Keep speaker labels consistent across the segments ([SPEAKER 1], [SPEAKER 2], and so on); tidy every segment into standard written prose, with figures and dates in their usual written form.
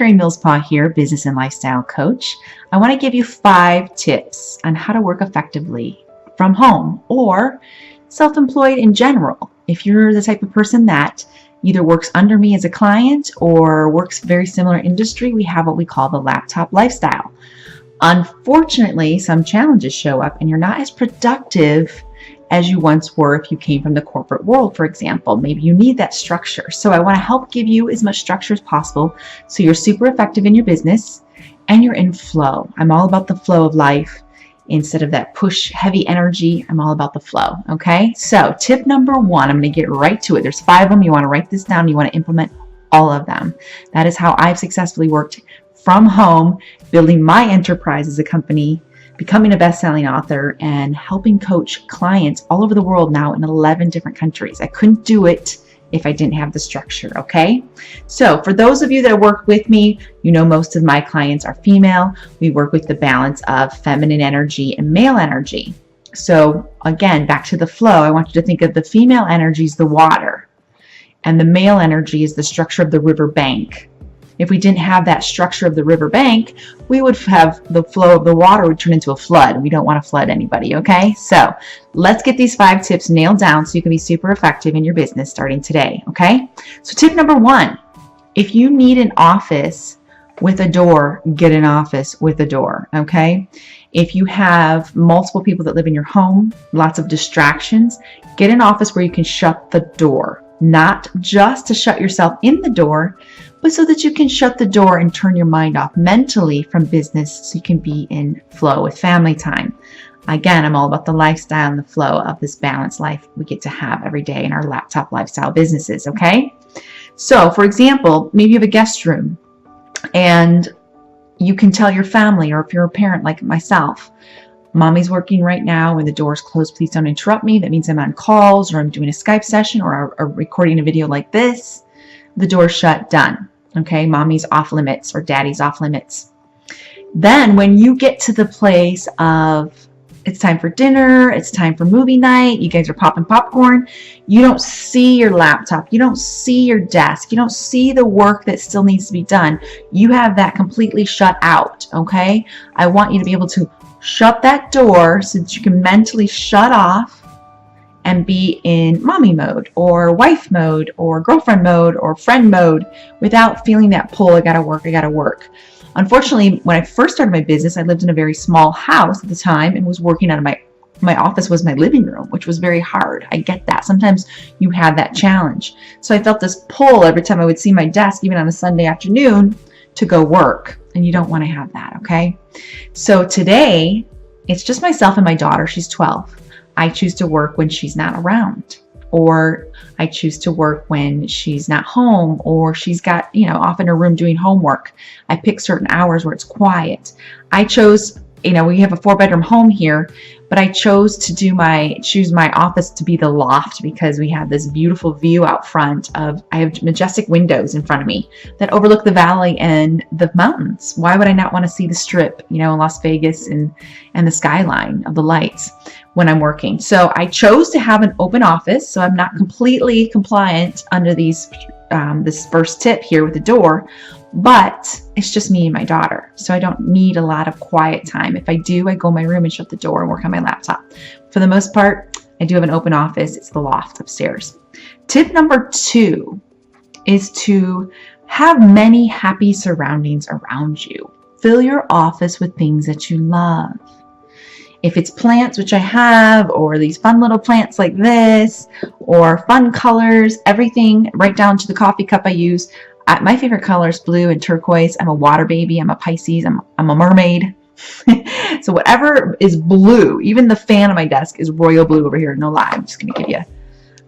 [SPEAKER 1] Carrie Millspaw here, business and lifestyle coach. I want to give you 5 tips on how to work effectively from home or self-employed in general. If you're the type of person that either works under me as a client or works very similar industry, we have what we call the laptop lifestyle. Unfortunately, some challenges show up and you're not as productive as you once were if you came from the corporate world, for example. Maybe you need that structure. So I want to help give you as much structure as possible so you're super effective in your business and you're in flow. I'm all about the flow of life. Instead of that push heavy energy, I'm all about the flow. Okay, so tip number 1, I'm going to get right to it. There's 5 of them. You want to write this down. You want to implement all of them. That is how I've successfully worked from home, building my enterprise as a company, becoming a best-selling author, and helping coach clients all over the world now in 11 different countries. I couldn't do it if I didn't have the structure, okay? So for those of you that work with me, you know most of my clients are female. We work with the balance of feminine energy and male energy. So again, back to the flow, I want you to think of the female energy as the water, and the male energy is the structure of the river bank. If we didn't have that structure of the river bank, we would have the flow of the water would turn into a flood. We don't want to flood anybody, okay? So let's get these 5 tips nailed down so you can be super effective in your business starting today, okay? So tip number 1, if you need an office with a door, get an office with a door, okay? If you have multiple people that live in your home, lots of distractions, get an office where you can shut the door. Not just to shut yourself in the door, but so that you can shut the door and turn your mind off mentally from business so you can be in flow with family time. Again, I'm all about the lifestyle and the flow of this balanced life we get to have every day in our laptop lifestyle businesses, okay? So, for example, maybe you have a guest room and you can tell your family, or if you're a parent like myself, Mommy's working right now. When the door's closed, please don't interrupt me. That means I'm on calls or I'm doing a Skype session or recording a video like this. The door's shut, done. Okay, Mommy's off limits or Daddy's off limits. Then when you get to the place of it's time for dinner, it's time for movie night, you guys are popping popcorn, you don't see your laptop, you don't see your desk, you don't see the work that still needs to be done. You have that completely shut out, okay? I want you to be able to shut that door so that you can mentally shut off and be in mommy mode or wife mode or girlfriend mode or friend mode without feeling that pull, I gotta work. Unfortunately, when I first started my business, I lived in a very small house at the time and was working out of my office was my living room, which was very hard. I get that. Sometimes you have that challenge. So I felt this pull every time I would see my desk, even on a Sunday afternoon, to go work. And you don't want to have that, okay? So today, it's just myself and my daughter. She's 12. I choose to work when she's not around, or I choose to work when she's not home, or she's got, off in her room doing homework. I pick certain hours where it's quiet. I chose, we have a 4-bedroom home here, but I chose to choose my office to be the loft because we have this beautiful view out front I have majestic windows in front of me that overlook the valley and the mountains. Why would I not want to see the strip, in Las Vegas and the skyline of the lights when I'm working? So I chose to have an open office, so I'm not completely compliant under this first tip here with the door, but it's just me and my daughter, so I don't need a lot of quiet time. If I do, I go in my room and shut the door and work on my laptop. For the most part, I do have an open office. It's the loft upstairs. Tip number 2 is to have many happy surroundings around you. Fill your office with things that you love. If it's plants, which I have, or these fun little plants like this, or fun colors, everything right down to the coffee cup I use. My favorite color is blue and turquoise. I'm a water baby. I'm a Pisces. I'm a mermaid. So whatever is blue, even the fan on my desk is royal blue over here. No lie. I'm just going to give you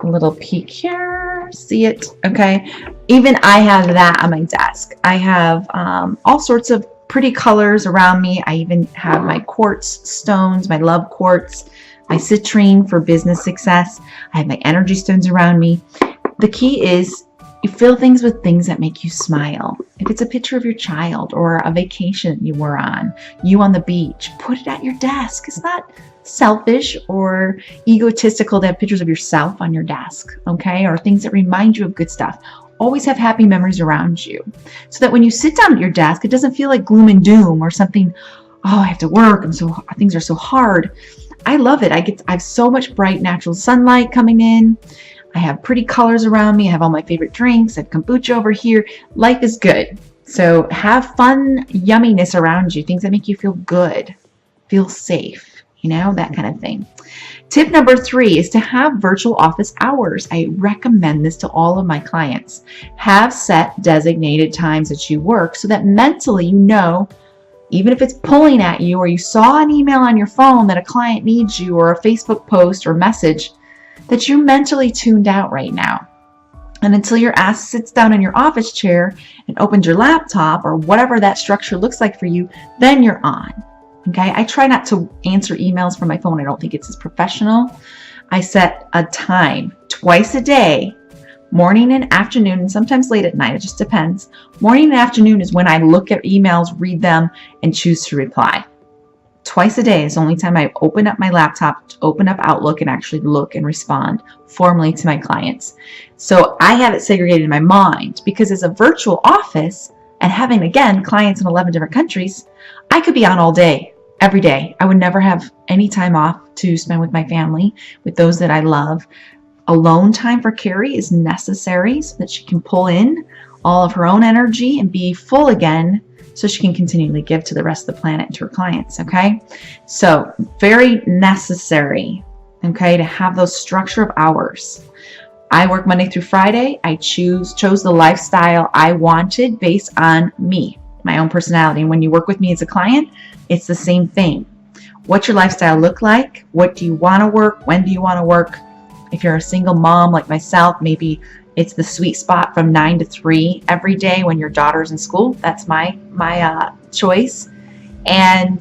[SPEAKER 1] a little peek here. See it? Okay. Even I have that on my desk. I have all sorts of pretty colors around me. I even have my quartz stones, my love quartz, my citrine for business success. I have my energy stones around me. The key is you fill things with things that make you smile. If it's a picture of your child or a vacation you were on, you on the beach, put it at your desk. It's not selfish or egotistical to have pictures of yourself on your desk, okay? Or things that remind you of good stuff. Always have happy memories around you so that when you sit down at your desk, it doesn't feel like gloom and doom or something, oh, I have to work and so things are so hard. I love it. I have so much bright natural sunlight coming in. I have pretty colors around me. I have all my favorite drinks. I have kombucha over here. Life is good. So have fun yumminess around you, things that make you feel good, feel safe, that kind of thing. Tip number 3 is to have virtual office hours. I recommend this to all of my clients. Have set designated times that you work so that mentally even if it's pulling at you or you saw an email on your phone that a client needs you or a Facebook post or message, that you're mentally tuned out right now. And until your ass sits down in your office chair and opens your laptop or whatever that structure looks like for you, then you're on. Okay, I try not to answer emails from my phone. I don't think it's as professional. I set a time twice a day, morning and afternoon, and sometimes late at night. It just depends. Morning and afternoon is when I look at emails, read them, and choose to reply. Twice a day is the only time I open up my laptop, open up Outlook, and actually look and respond formally to my clients. So I have it segregated in my mind because as a virtual office and having, again, clients in 11 different countries, I could be on all day. Every day. I would never have any time off to spend with my family, with those that I love. Alone time for Carrie is necessary so that she can pull in all of her own energy and be full again so she can continually give to the rest of the planet and to her clients, okay? So very necessary, okay, to have those structure of hours. I work Monday through Friday. I chose the lifestyle I wanted based on me, my own personality. And when you work with me as a client, it's the same thing. What's your lifestyle look like? What do you want to work? When do you want to work? If you're a single mom like myself, maybe it's the sweet spot from 9 to 3 every day when your daughter's in school. That's my choice. And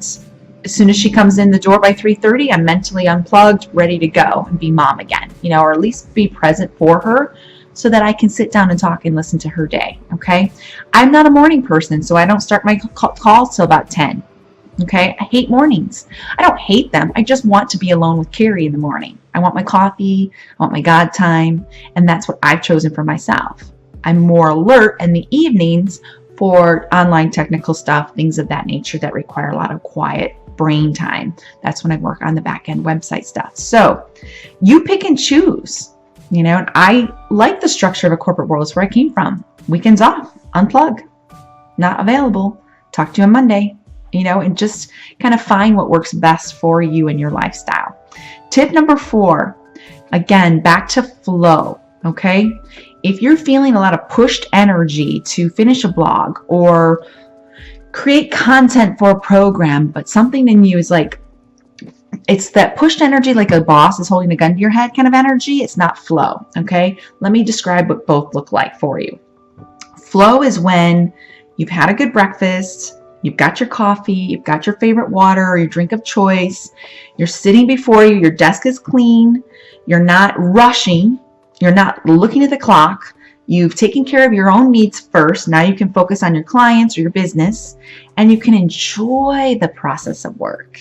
[SPEAKER 1] as soon as she comes in the door by 3:30, I'm mentally unplugged, ready to go and be mom again, or at least be present for her so that I can sit down and talk and listen to her day, okay? I'm not a morning person, so I don't start my calls till about 10. Okay, I hate mornings. I don't hate them. I just want to be alone with Carrie in the morning. I want my coffee. I want my God time. And that's what I've chosen for myself. I'm more alert in the evenings for online technical stuff, things of that nature that require a lot of quiet brain time. That's when I work on the back end website stuff. So you pick and choose, and I like the structure of a corporate world. It's where I came from. Weekends off, unplug, not available. Talk to you on Monday. And just kind of find what works best for you and your lifestyle. Tip number 4, again, back to flow, okay? If you're feeling a lot of pushed energy to finish a blog or create content for a program, but something in you is like, it's that pushed energy like a boss is holding a gun to your head kind of energy. It's not flow, okay? Let me describe what both look like for you. Flow is when you've had a good breakfast, you've got your coffee, you've got your favorite water or your drink of choice. You're sitting before you, your desk is clean. You're not rushing. You're not looking at the clock. You've taken care of your own needs first. Now you can focus on your clients or your business and you can enjoy the process of work.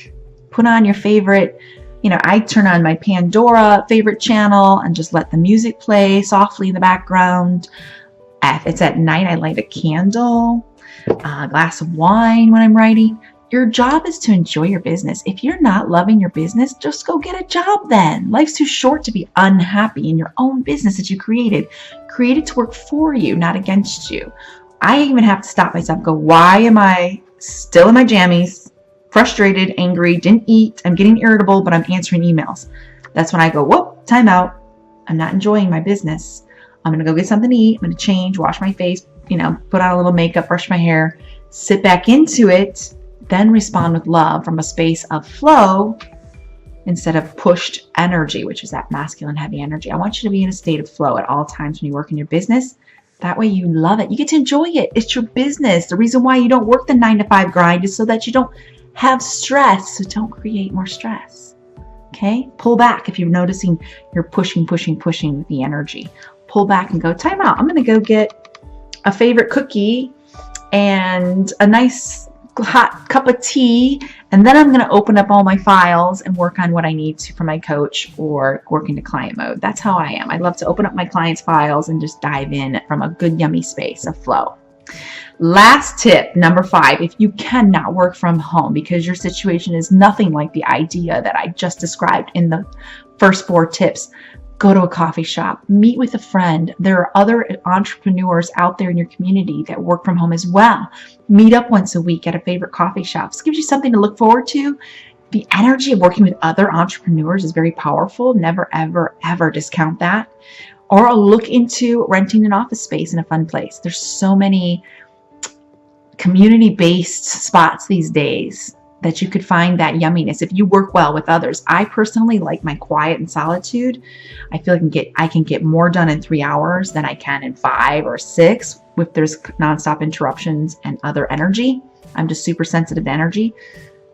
[SPEAKER 1] Put on your favorite, I turn on my Pandora favorite channel and just let the music play softly in the background. If it's at night, I light a candle. A glass of wine when I'm writing. Your job is to enjoy your business. If you're not loving your business, just go get a job then. Life's too short to be unhappy in your own business that you created. Created to work for you, not against you. I even have to stop myself and go, why am I still in my jammies, frustrated, angry, didn't eat, I'm getting irritable, but I'm answering emails. That's when I go, whoop, time out. I'm not enjoying my business. I'm going to go get something to eat. I'm going to change, wash my face, put on a little makeup, brush my hair, sit back into it, then respond with love from a space of flow instead of pushed energy, which is that masculine heavy energy. I want you to be in a state of flow at all times when you work in your business. That way you love it. You get to enjoy it. It's your business. The reason why you don't work the 9-to-5 grind is so that you don't have stress. So don't create more stress. Okay? Pull back if you're noticing you're pushing with the energy. Pull back and go, time out. I'm going to go get a favorite cookie and a nice hot cup of tea, and then I'm going to open up all my files and work on what I need to for my coach or work into client mode. That's how I am. I love to open up my clients' files and just dive in from a good, yummy space of flow. Last tip, number 5, if you cannot work from home because your situation is nothing like the idea that I just described in the first 4 tips, go to a coffee shop, meet with a friend. There are other entrepreneurs out there in your community that work from home as well. Meet up once a week at a favorite coffee shop. This gives you something to look forward to. The energy of working with other entrepreneurs is very powerful. Never, ever, ever discount that. Or look into renting an office space in a fun place. There's so many community-based spots these days that you could find that yumminess if you work well with others. I personally like my quiet and solitude. I feel I can get more done in 3 hours than I can in 5 or 6 if there's nonstop interruptions and other energy. I'm just super sensitive to energy.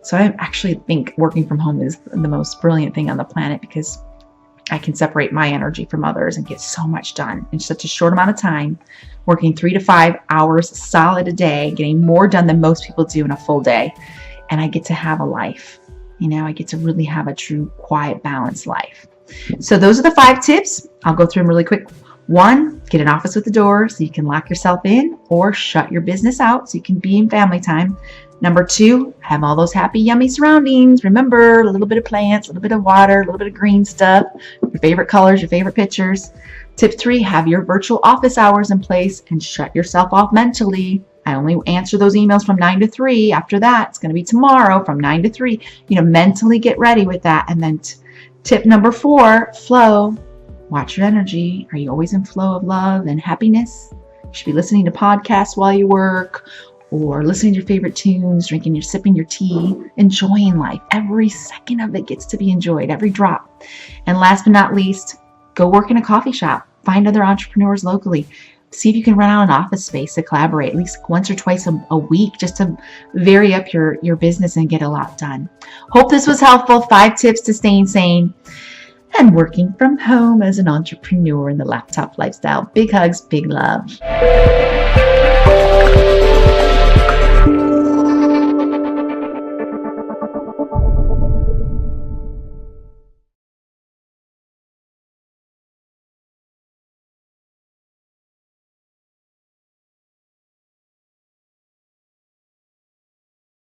[SPEAKER 1] So I actually think working from home is the most brilliant thing on the planet because I can separate my energy from others and get so much done in such a short amount of time, working 3 to 5 hours solid a day, getting more done than most people do in a full day. And I get to have a life. I get to really have a true, quiet, balanced life. So those are the 5 tips. I'll go through them really quick. 1, get an office with a door so you can lock yourself in or shut your business out so you can be in family time. Number 2, have all those happy, yummy surroundings. Remember, a little bit of plants, a little bit of water, a little bit of green stuff, your favorite colors, your favorite pictures. Tip 3, have your virtual office hours in place and shut yourself off mentally. I only answer those emails from 9 to 3. After that, it's going to be tomorrow from 9 to 3. Mentally get ready with that. And then tip number 4, flow. Watch your energy. Are you always in flow of love and happiness? You should be listening to podcasts while you work or listening to your favorite tunes, sipping your tea, enjoying life. Every second of it gets to be enjoyed, every drop. And last but not least, go work in a coffee shop. Find other entrepreneurs locally. See if you can rent out an office space to collaborate at least once or twice a week just to vary up your business and get a lot done. Hope this was helpful. 5 tips to staying sane and working from home as an entrepreneur in the laptop lifestyle. Big hugs, big love.